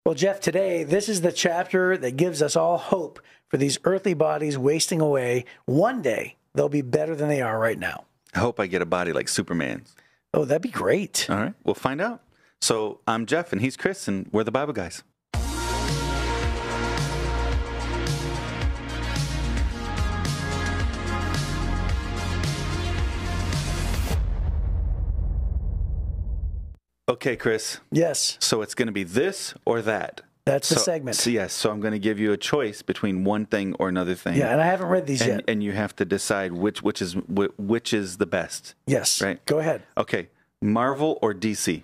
Well, Jeff, today, this is the chapter that gives us all hope for these earthly bodies wasting away. One day, they'll be better than they are right now. I hope I get a body like Superman's. Oh, that'd be great. All right, we'll find out. So I'm Jeff, and he's Chris, and we're the Bible guys. Okay, Chris. Yes. So it's going to be this or that. That's the segment. So yes, so I'm going to give you a choice between one thing or another thing. Yeah, and I haven't read these yet. And you have to decide which is the best. Yes. Right? Go ahead. Okay. Marvel or DC?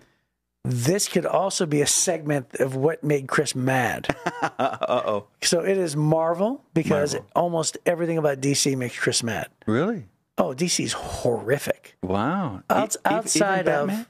This could also be a segment of what made Chris mad. Uh-oh. So it is Marvel because Marvel. Almost everything about DC makes Chris mad. Really? Oh, DC's horrific. Wow. Outside even Batman? of...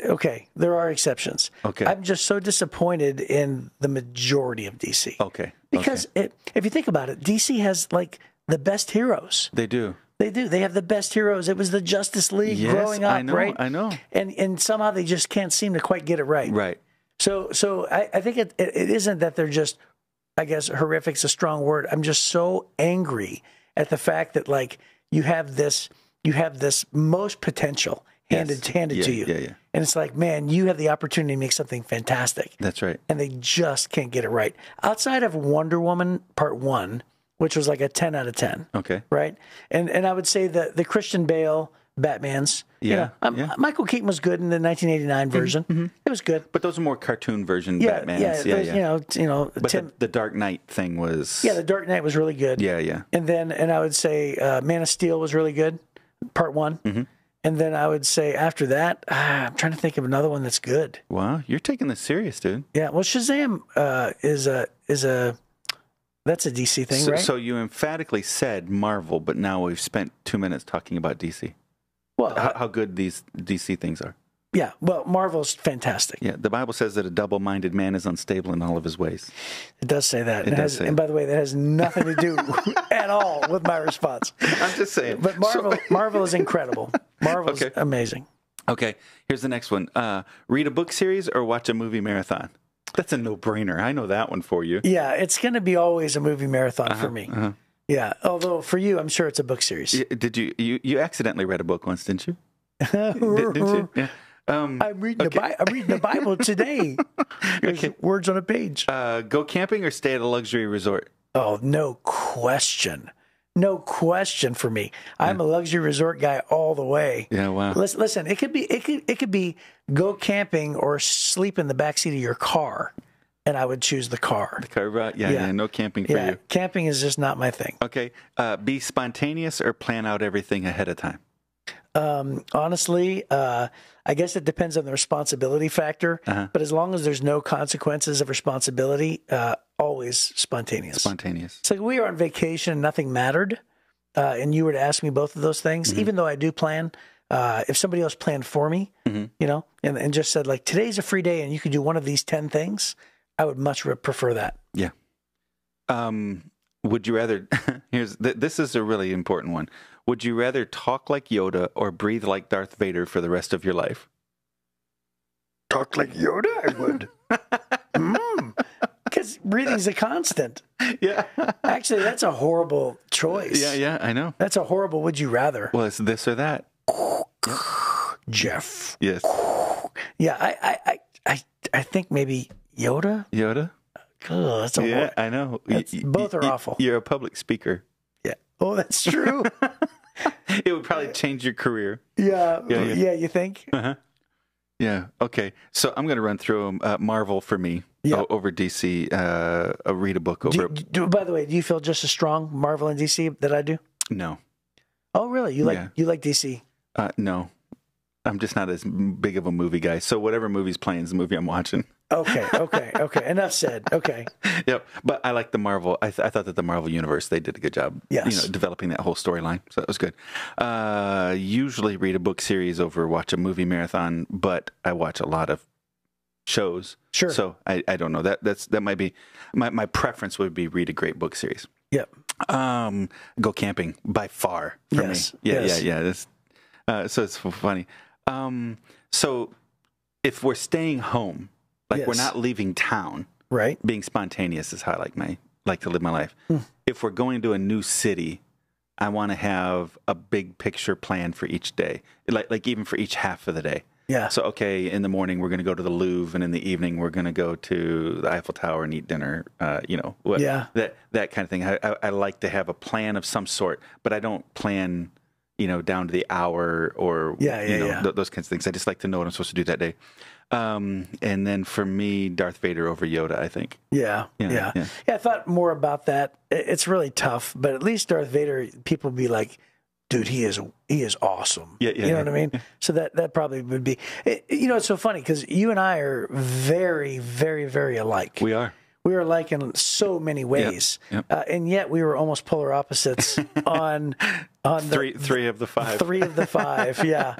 okay, there are exceptions. Okay. I'm just so disappointed in the majority of DC. Okay. Because if you think about it, DC has like the best heroes. They do. They do. They have the best heroes. It was the Justice League growing up, I know, right? I know. And somehow they just can't seem to quite get it right. Right. So I think it isn't that they're just, I guess horrific's a strong word. I'm just so angry at the fact that like you have this most potential handed to you. Yeah. And it's like, man, you have the opportunity to make something fantastic. That's right. And they just can't get it right. Outside of Wonder Woman Part 1, which was like a 10 out of 10. Okay. Right? And I would say that the Christian Bale Batmans, Michael Keaton was good in the 1989 version. Mm-hmm. It was good. But those are more cartoon version Batmans. Yeah. You know, but the Dark Knight thing was... Yeah, the Dark Knight was really good. Yeah. And I would say Man of Steel was really good, Part 1. Mm-hmm. And then I would say after that, I'm trying to think of another one that's good. Wow, you're taking this serious, dude. Yeah, well, Shazam is that's a DC thing, right? So you emphatically said Marvel, but now we've spent 2 minutes talking about DC. Well, how good these DC things are. Yeah, well, Marvel's fantastic. Yeah, the Bible says that a double-minded man is unstable in all of his ways. It does say that. And by the way, that has nothing to do at all with my response. I'm just saying. But Marvel is incredible. Marvel's amazing. Okay, here's the next one. Read a book series or watch a movie marathon? That's a no-brainer. I know that one for you. Yeah, it's going to be always a movie marathon for me. Yeah, although for you, I'm sure it's a book series. Did you accidentally read a book once, didn't you? Didn't you? Yeah. I'm reading the Bible today. There's words on a page. Go camping or stay at a luxury resort? Oh, no question. No question for me. I'm a luxury resort guy all the way. Yeah, wow. Listen, it could be go camping or sleep in the backseat of your car, and I would choose the car. The car ride? Yeah, no camping for you. Camping is just not my thing. Okay. Be spontaneous or plan out everything ahead of time? Honestly, I guess it depends on the responsibility factor, but as long as there's no consequences of responsibility, always spontaneous. Spontaneous. It's like we were on vacation and nothing mattered, and you were to ask me both of those things, even though I do plan, if somebody else planned for me, you know, and just said like, today's a free day and you could do one of these 10 things, I would much prefer that. Yeah. Would you rather, this is a really important one. Would you rather talk like Yoda or breathe like Darth Vader for the rest of your life? Talk like Yoda, I would. Because breathing's a constant. Yeah. Actually, that's a horrible choice. Yeah, I know. That's a horrible would you rather. Well, it's this or that. Jeff. Yes. Yeah, I think maybe Yoda? Yoda? Oh, that's a yeah, I know. Both are awful. You're a public speaker. Yeah. Oh, that's true. It would probably change your career. Yeah, you think? Yeah. Okay. So I'm going to run through Marvel for me over DC. Read a book over. By the way, do you feel just as strong Marvel and DC that I do? No. Oh, really? You like DC? No. I'm just not as big of a movie guy. So whatever movie's playing is the movie I'm watching. Okay. Enough said. Okay. Yep. But I like the Marvel. I thought that the Marvel universe, they did a good job. Yes. Developing that whole storyline. So that was good. Usually read a book series over watch a movie marathon, but I watch a lot of shows. Sure. So I don't know. That might be my preference would be read a great book series. Yep. Go camping by far for me. Yeah. So it's funny. So if we're staying home, Like we're Yes. not leaving town. Right. Being spontaneous is how I like to live my life. If we're going to a new city, I want to have a big picture plan for each day, like even for each half of the day. Yeah. So, okay, in the morning, we're going to go to the Louvre, and in the evening, we're going to go to the Eiffel Tower and eat dinner, Yeah. that kind of thing. I like to have a plan of some sort, but I don't plan, down to the hour or, those kinds of things. I just like to know what I'm supposed to do that day. And then for me, Darth Vader over Yoda, I think. Yeah. I thought more about that. It's really tough, but at least Darth Vader, people be like, dude, he is awesome. Yeah, you know what I mean? So that probably would be. It's so funny because you and I are very, very, very alike. We are. We are alike in so many ways, and yet we were almost polar opposites on three of the five. 3 of the 5, yeah.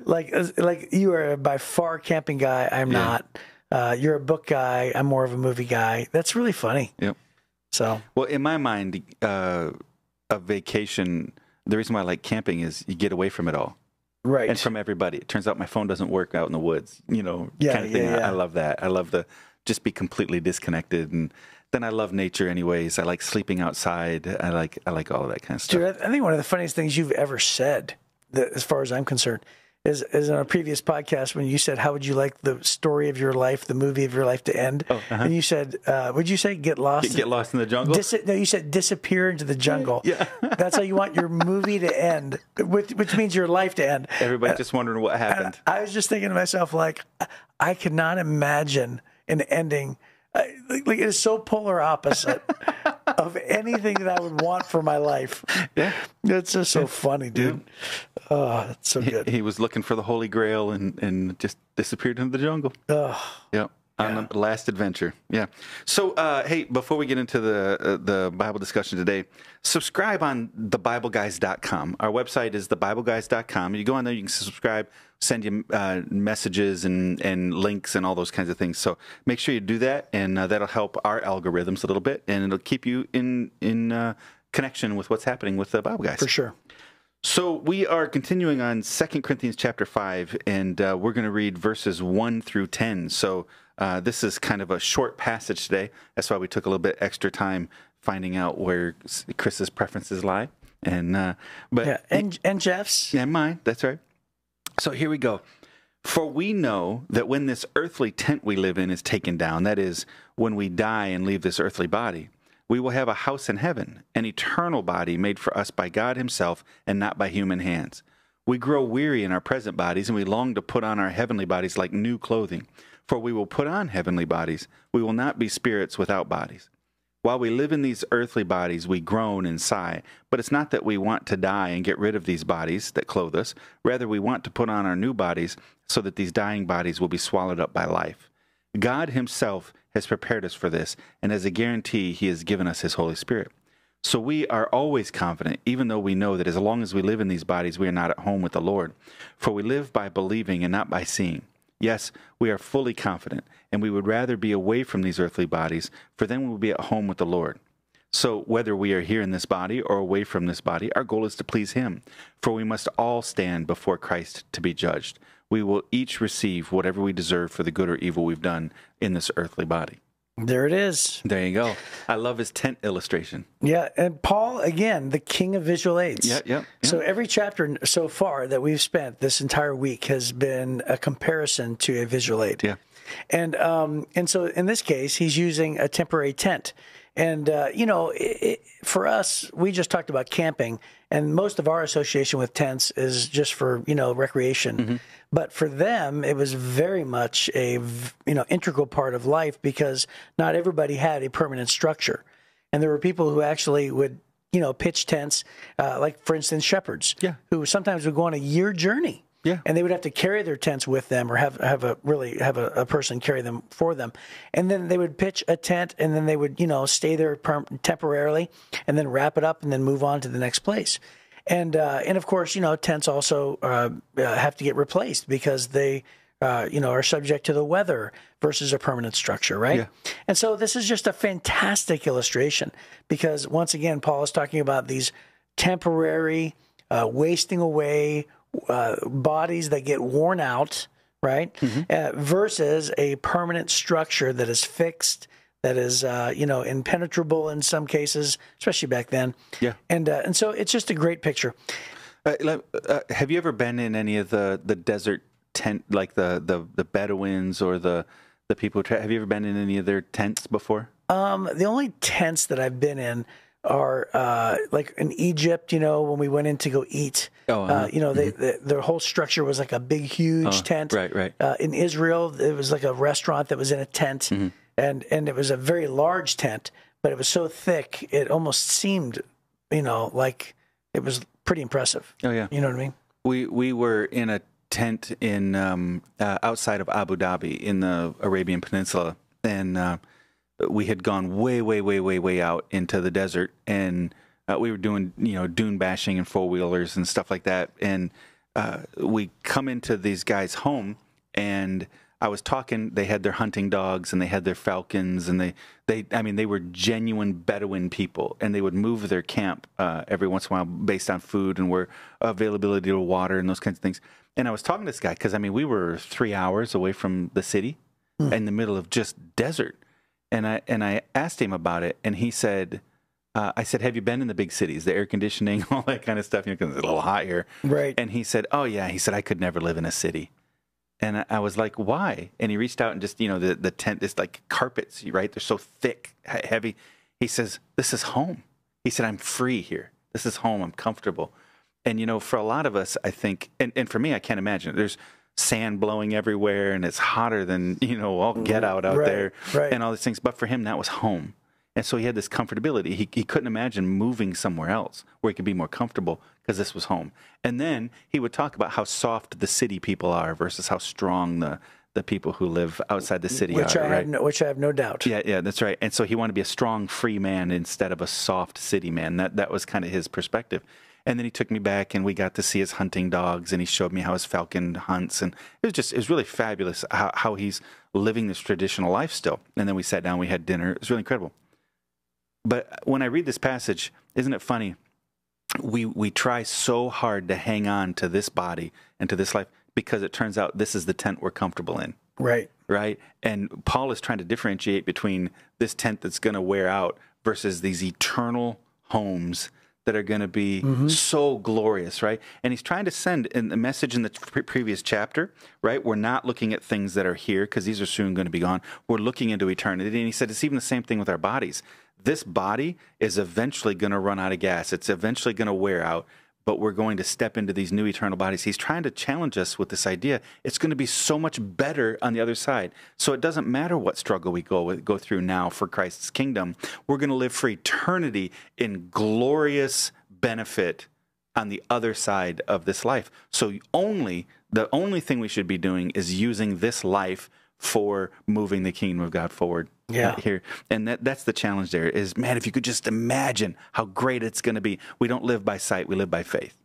Like you are by far a camping guy. I'm not. You're a book guy. I'm more of a movie guy. That's really funny. Yep. So, well, in my mind, a vacation. The reason why I like camping is you get away from it all. Right. And from everybody. It turns out my phone doesn't work out in the woods, kind of thing. I love that. I love just be completely disconnected. And then I love nature anyways. I like sleeping outside. I like all of that kind of stuff. Dude, I think one of the funniest things you've ever said, as far as I'm concerned, is in a previous podcast when you said, how would you like the story of your life, the movie of your life to end? Oh, And you said, would you say get lost? Get lost in the jungle? No, you said disappear into the jungle. Yeah. That's how you want your movie to end, which means your life to end. Everybody's just wondering what happened. I was just thinking to myself, like, I could not imagine an ending. Like it is so polar opposite of anything that I would want for my life. Yeah. It's just so funny, dude. Oh, it's so good. He was looking for the Holy Grail and just disappeared into the jungle. Yeah. On the last adventure. Yeah. So, hey, before we get into the Bible discussion today, subscribe on thebibleguys.com. Our website is thebibleguys.com. You go on there, you can subscribe, send you messages and links and all those kinds of things. So make sure you do that, and that'll help our algorithms a little bit, and it'll keep you in connection with what's happening with the Bible Guys. For sure. So we are continuing on 2 Corinthians chapter 5, and we're going to read verses 1 through 10. So this is kind of a short passage today. That's why we took a little bit extra time finding out where Chris's preferences lie. And Jeff's. And mine, that's right. So here we go. For we know that when this earthly tent we live in is taken down, that is, when we die and leave this earthly body, we will have a house in heaven, an eternal body made for us by God himself and not by human hands. We grow weary in our present bodies, and we long to put on our heavenly bodies like new clothing. For we will put on heavenly bodies. We will not be spirits without bodies. While we live in these earthly bodies, we groan and sigh. But it's not that we want to die and get rid of these bodies that clothe us. Rather, we want to put on our new bodies so that these dying bodies will be swallowed up by life. God himself has prepared us for this, and as a guarantee, he has given us his Holy Spirit. So we are always confident, even though we know that as long as we live in these bodies, we are not at home with the Lord. For we live by believing and not by seeing. Yes, we are fully confident, and we would rather be away from these earthly bodies, for then we will be at home with the Lord. So whether we are here in this body or away from this body, our goal is to please him. For we must all stand before Christ to be judged. We will each receive whatever we deserve for the good or evil we've done in this earthly body. There it is. There you go. I love his tent illustration. Yeah, and Paul, again, the king of visual aids. Yeah. So every chapter so far that we've spent this entire week has been a comparison to a visual aid. Yeah. And so in this case, he's using a temporary tent. And, for us, we just talked about camping, and most of our association with tents is just for, recreation. Mm-hmm. But for them, it was very much a, integral part of life because not everybody had a permanent structure. And there were people who actually would, pitch tents, like, for instance, shepherds, who sometimes would go on a year journey. Yeah. And they would have to carry their tents with them or have a person carry them for them. And then they would pitch a tent and then they would, stay there temporarily and then wrap it up and then move on to the next place. And of course, tents also have to get replaced because they, are subject to the weather versus a permanent structure, right? Yeah. And so this is just a fantastic illustration because once again, Paul is talking about these temporary, wasting away bodies that get worn out, right? Versus a permanent structure that is fixed, that is, impenetrable in some cases, especially back then. Yeah. And so it's just a great picture. Have you ever been in any of the desert tent, like the Bedouins or the people? Have you ever been in any of their tents before? The only tents that I've been in are like in Egypt, when we went in to go eat. Their whole structure was like a big, huge tent. Right. In Israel, it was like a restaurant that was in a tent, and it was a very large tent, but it was so thick it almost seemed, like it was pretty impressive. Oh yeah, you know what I mean. We were in a tent in outside of Abu Dhabi in the Arabian Peninsula, and we had gone way out into the desert, and we were doing dune bashing and four-wheelers and stuff like that, and we come into these guys' home, and I was talking. They had their hunting dogs and they had their falcons, and they were genuine Bedouin people, and they would move their camp every once in a while based on food and where availability of water and those kinds of things. And I was talking to this guy because we were 3 hours away from the city, in the middle of just desert. And I asked him about it, and he said, I said, have you been in the big cities, the air conditioning, all that kind of stuff, because it's a little hot here. Right. And he said, oh, yeah. He said, I could never live in a city. And I was like, why? And he reached out and just, the tent is like carpets, right? They're so thick, heavy. He says, this is home. He said, I'm free here. This is home. I'm comfortable. And, for a lot of us, I think, and for me, I can't imagine it. There's sand blowing everywhere, and it's hotter than, all get out there and all these things. But for him, that was home. And so he had this comfortability. He couldn't imagine moving somewhere else where he could be more comfortable because this was home. And then he would talk about how soft the city people are versus how strong the people who live outside the city are. Which I have no doubt. Yeah, that's right. And so he wanted to be a strong, free man instead of a soft city man. That was kind of his perspective. And then he took me back, and we got to see his hunting dogs, and he showed me how his falcon hunts, and it was really fabulous how he's living this traditional life still. And then we sat down, we had dinner. It was really incredible. But when I read this passage, isn't it funny? We try so hard to hang on to this body and to this life because it turns out this is the tent we're comfortable in. Right. And Paul is trying to differentiate between this tent that's going to wear out versus these eternal homes that are going to be so glorious, right? And he's trying to send in the message in the previous chapter, right? We're not looking at things that are here because these are soon going to be gone. We're looking into eternity. And he said it's even the same thing with our bodies. This body is eventually going to run out of gas. It's eventually going to wear out, but we're going to step into these new eternal bodies. He's trying to challenge us with this idea. It's going to be so much better on the other side. So it doesn't matter what struggle we go through now for Christ's kingdom. We're going to live for eternity in glorious benefit on the other side of this life. So the only thing we should be doing is using this life for moving the kingdom of God forward. Here. And that's the challenge there is, man, if you could just imagine how great it's going to be. We don't live by sight, we live by faith.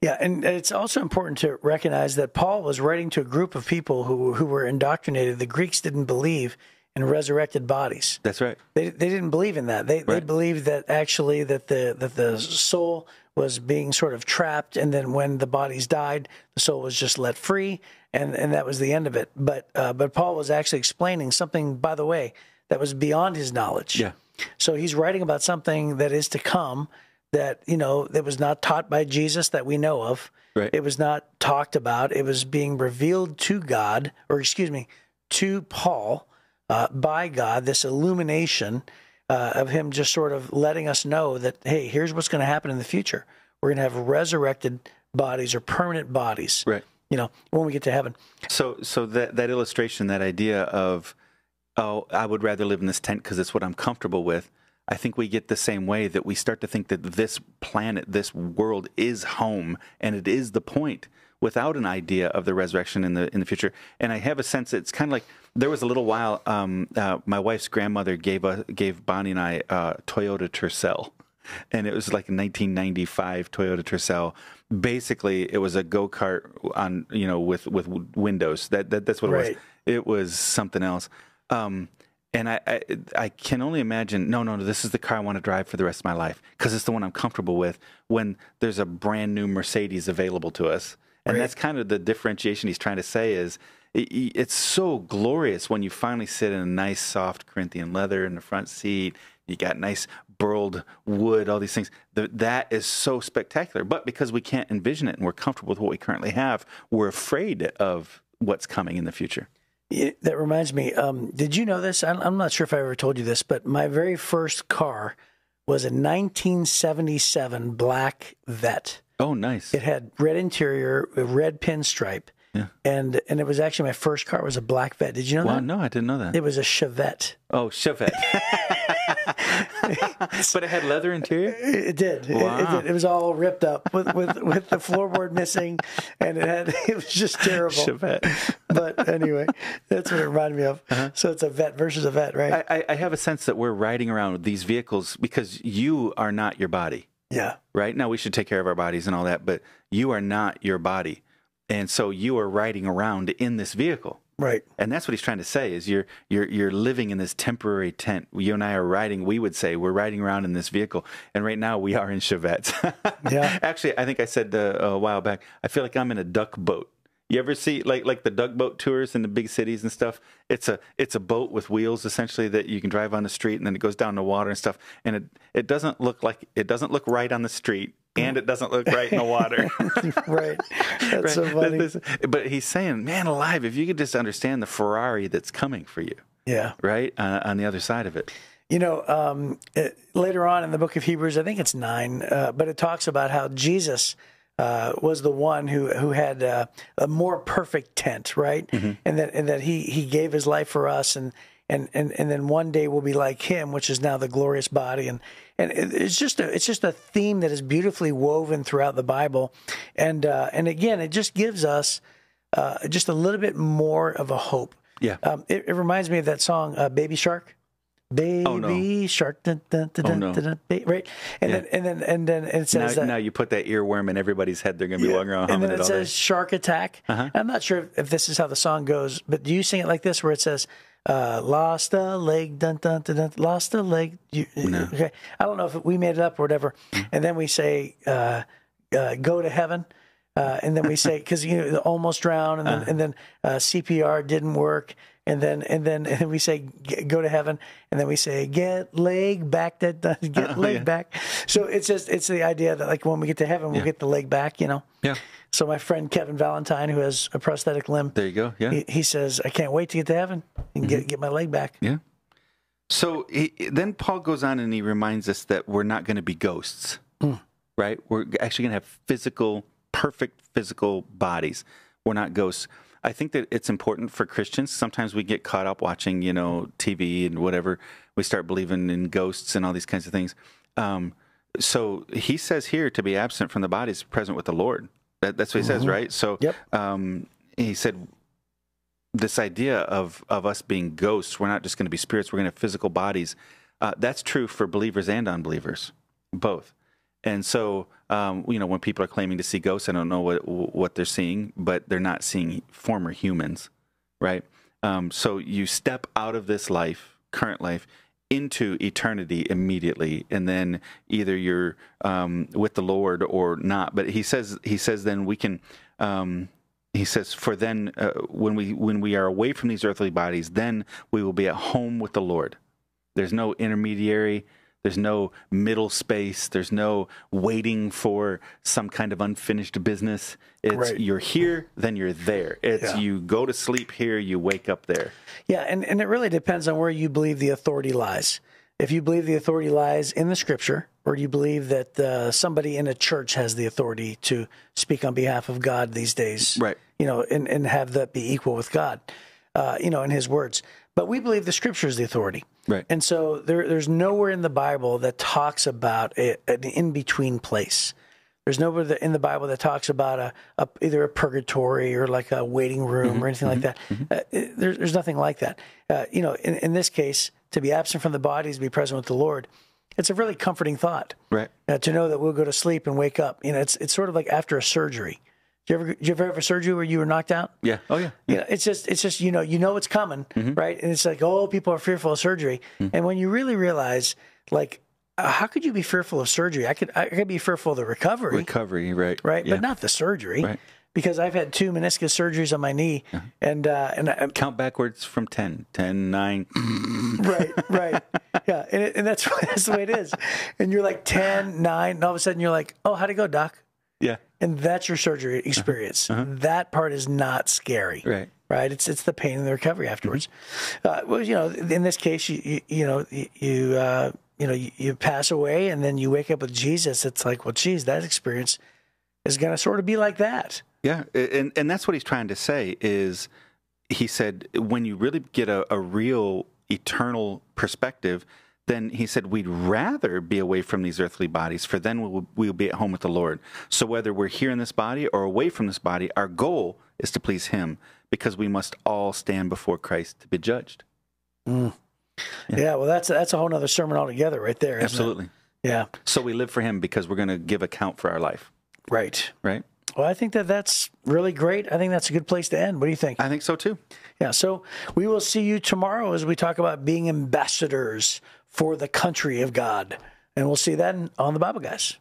Yeah, and it's also important to recognize that Paul was writing to a group of people who were indoctrinated. The Greeks didn't believe in resurrected bodies. That's right. They didn't believe in that. They believed that actually that the soul was being sort of trapped, and then when the bodies died, the soul was just let free, and that was the end of it. But Paul was actually explaining something, by the way, that was beyond his knowledge. Yeah. So he's writing about something that is to come that, that was not taught by Jesus that we know of. Right. It was not talked about. It was being revealed to Paul by God, this illumination of him just sort of letting us know that, hey, here's what's going to happen in the future. We're going to have resurrected bodies or permanent bodies, right? When we get to heaven. So that illustration, that idea of, oh, I would rather live in this tent because it's what I'm comfortable with. I think we get the same way that we start to think that this planet, this world is home, and it is the point without an idea of the resurrection in the future. And I have a sense that it's kind of like there was a little while, my wife's grandmother gave Bonnie and I a Toyota Tercel. And it was like a 1995 Toyota Tercel. Basically, it was a go-kart on, with windows. That's what it was. It was something else. And I can only imagine, no, this is the car I want to drive for the rest of my life because it's the one I'm comfortable with when there's a brand new Mercedes available to us. And that's kind of the differentiation he's trying to say is it's so glorious when you finally sit in a nice, soft Corinthian leather in the front seat. You got nice burled wood, all these things. That is so spectacular. But because we can't envision it and we're comfortable with what we currently have, we're afraid of what's coming in the future. That reminds me, did you know this? I'm not sure if I ever told you this, but my very first car was a 1977 black Vet. Oh, nice. It had red interior, a red pinstripe. Yeah. And it was actually my first car was a black Vet. Did you know that? No, I didn't know that. It was a Chevette. Oh, Chevette. But it had leather interior? It did. Wow. It did. It was all ripped up with the floorboard missing, and it was just terrible. Chevette. But anyway, that's what it reminded me of. Uh-huh. So it's a Vet versus a Vet, right? I have a sense that we're riding around with these vehicles because you are not your body. Yeah. Right? Now, we should take care of our bodies and all that, but you are not your body. And so you are riding around in this vehicle. Right. And that's what he's trying to say is you're living in this temporary tent. You and I are riding, we would say, we're riding around in this vehicle. And right now we are in Chevettes. Yeah. Actually, I think I said a while back, I feel like I'm in a duck boat. You ever see like the duck boat tours in the big cities and stuff? It's a boat with wheels essentially that you can drive on the street and then it goes down the water and stuff. And it doesn't look right on the street. And it doesn't look right in the water. Right. That's right. So funny. But he's saying, man alive, if you could just understand the Ferrari that's coming for you. Yeah. Right? On the other side of it. You know, later on in the book of Hebrews, I think it's 9, but it talks about how Jesus was the one who had a more perfect tent, right? Mm-hmm. And that he gave his life for us, and then one day we'll be like him, which is now the glorious body. And it's just a theme that is beautifully woven throughout the Bible. And again, it just gives us just a little bit more of a hope. Yeah. It reminds me of that song, Baby Shark. Baby Shark, dun, dun, dun, dun, dun, dun, dun, right? And then it says now you put that earworm in everybody's head, they're going to be walking around humming it all day. And then it says Shark Attack. Uh-huh. I'm not sure if this is how the song goes, but do you sing it like this, where it says, lost a leg, dun, dun, dun, dun, lost a leg? No. Okay. I don't know if we made it up or whatever. And then we say, go to heaven. And then we say, because almost drowned, and then CPR didn't work. And then we say, go to heaven. And then we say, get leg back, back. So it's the idea that like when we get to heaven, we'll get the leg back, Yeah. So my friend Kevin Valentine, who has a prosthetic limb. There you go. Yeah. He says, I can't wait to get to heaven and get my leg back. Yeah. So then Paul goes on and he reminds us that we're not going to be ghosts, right? We're actually going to have perfect physical bodies. We're not ghosts. I think that it's important for Christians. Sometimes we get caught up watching, TV and whatever. We start believing in ghosts and all these kinds of things. So he says here to be absent from the body is present with the Lord. That's what he says, right? So yep. He said this idea of us being ghosts, we're not just going to be spirits, we're going to have physical bodies. That's true for believers and unbelievers, both. And so, when people are claiming to see ghosts, I don't know what they're seeing, but they're not seeing former humans, right? So you step out of this life, current life, into eternity immediately, and then either you're with the Lord or not. But he says then we can. He says, for then when we are away from these earthly bodies, then we will be at home with the Lord. There's no intermediary. There's no middle space. There's no waiting for some kind of unfinished business. It's right. You're here, then you're there. It's You go to sleep here, you wake up there. Yeah, and it really depends on where you believe the authority lies. If you believe the authority lies in the Scripture, or do you believe that somebody in a church has the authority to speak on behalf of God these days? Right. And have that be equal with God, in His words. But we believe the Scripture is the authority. Right. And so there's nowhere in the Bible that talks about an in-between place. There's nowhere in the Bible that talks about either a purgatory or like a waiting room or anything like that. There's nothing like that. In this case, to be absent from the body is to be present with the Lord. It's a really comforting thought. Right. To know that we'll go to sleep and wake up. It's sort of like after a surgery. Did you ever have a surgery where you were knocked out? Yeah. Oh, yeah. It's just it's coming, right? And it's like, people are fearful of surgery. And when you really realize, like, how could you be fearful of surgery? I could be fearful of the recovery. Right. Right? Yeah. But not the surgery. Right. because I've had 2 meniscus surgeries on my knee, and Count backwards from 10. 10, 9. right, yeah, and that's the way it is. And you're like 10, 9, and all of a sudden you're like, oh, how'd it go, doc? Yeah. And that's your surgery experience. That part is not scary. Right. It's the pain and the recovery afterwards. Well, in this case, you pass away and then you wake up with Jesus. It's like, well, geez, that experience is going to sort of be like that. Yeah. And that's what he's trying to say is he said, when you really get a real eternal perspective, then he said, we'd rather be away from these earthly bodies, for then we'll be at home with the Lord. So whether we're here in this body or away from this body, our goal is to please him, because we must all stand before Christ to be judged. Yeah, well, that's a whole other sermon altogether right there. Absolutely. Yeah. So we live for him because we're going to give account for our life. Right. Right. Well, I think that's really great. I think that's a good place to end. What do you think? I think so too. Yeah. So we will see you tomorrow as we talk about being ambassadors for the country of God. And we'll see you then on the Bible Guys.